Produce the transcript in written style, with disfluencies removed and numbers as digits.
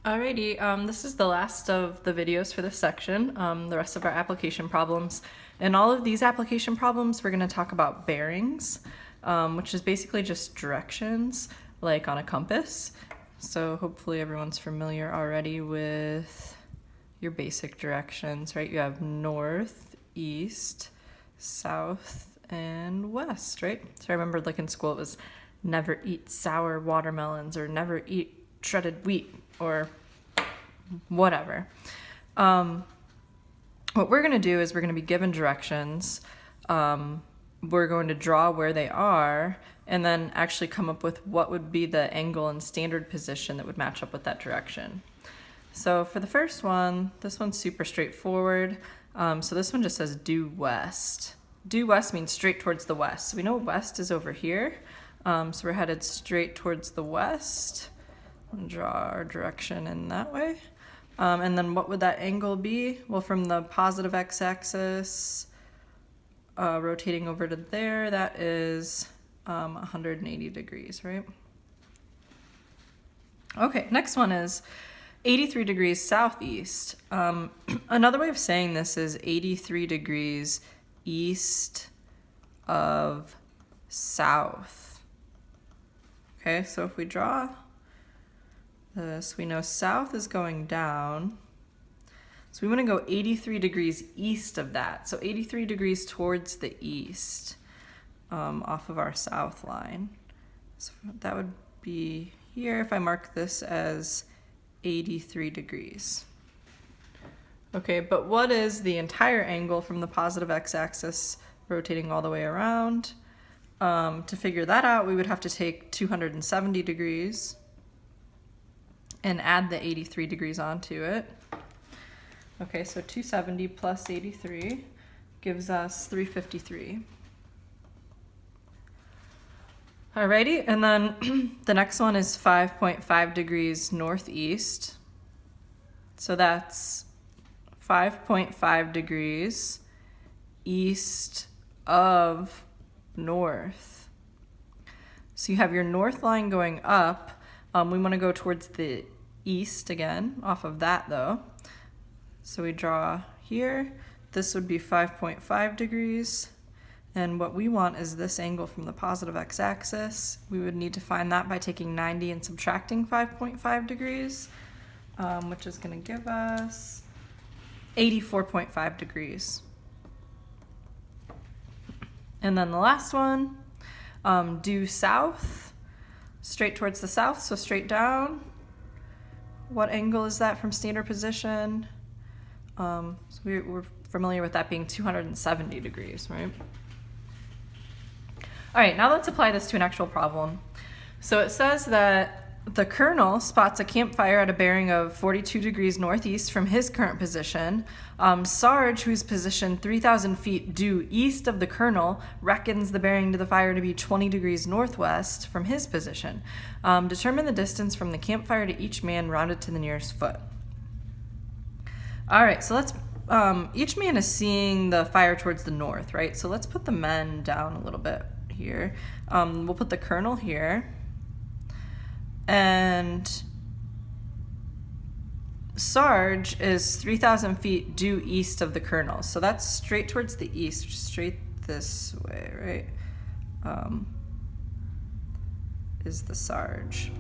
Alrighty, this is the last of the videos for this section, the rest of our application problems. In all of these application problems, we're going to talk about bearings, which is basically just directions, like on a compass. So hopefully everyone's familiar already with your basic directions, right? You have north, east, south, and west, right? So I remember like in school it was never eat sour watermelons or never eat shredded wheat or whatever. What we're going to do is we're going to be given directions. We're going to draw where they are and then actually come up with what would be the angle and standard position that would match up with that direction. So for the first one, this one's super straightforward. So this one just says due west. Due west means straight towards the west. So we know west is over here. So we're headed straight towards the west. And draw our direction in that way. And then what would that angle be? Well, from the positive x-axis, rotating over to there, that is 180 degrees, right? Okay, next one is 83 degrees southeast. Another way of saying this is 83 degrees east of south. Okay, so if we draw this, we know south is going down. So we want to go 83 degrees east of that. So 83 degrees towards the east off of our south line. So that would be here if I mark this as 83 degrees. Okay, but what is the entire angle from the positive x-axis rotating all the way around? To figure that out, we would have to take 270 degrees and add the 83 degrees onto it. Okay, so 270 plus 83 gives us 353. Alrighty, and then the next one is 5.5 degrees northeast. So that's 5.5 degrees east of north. So you have your north line going up. We want to go towards the east again, off of that though. So we draw here. This would be 5.5 degrees. And what we want is this angle from the positive x-axis. We would need to find that by taking 90 and subtracting 5.5 degrees, which is going to give us 84.5 degrees. And then the last one, due south, straight towards the south, so straight down. What angle is that from standard position? So we're familiar with that being 270 degrees, right? All right, now let's apply this to an actual problem. So it says that the colonel spots a campfire at a bearing of 42 degrees northeast from his current position. Sarge, who's positioned 3,000 feet due east of the colonel, reckons the bearing to the fire to be 20 degrees northwest from his position. Determine the distance from the campfire to each man rounded to the nearest foot. All right, so let's, each man is seeing the fire towards the north, right? So let's put the men down a little bit here. We'll put the colonel here. And Sarge is 3,000 feet due east of the colonel. So that's straight towards the east, straight this way, right? Is the Sarge.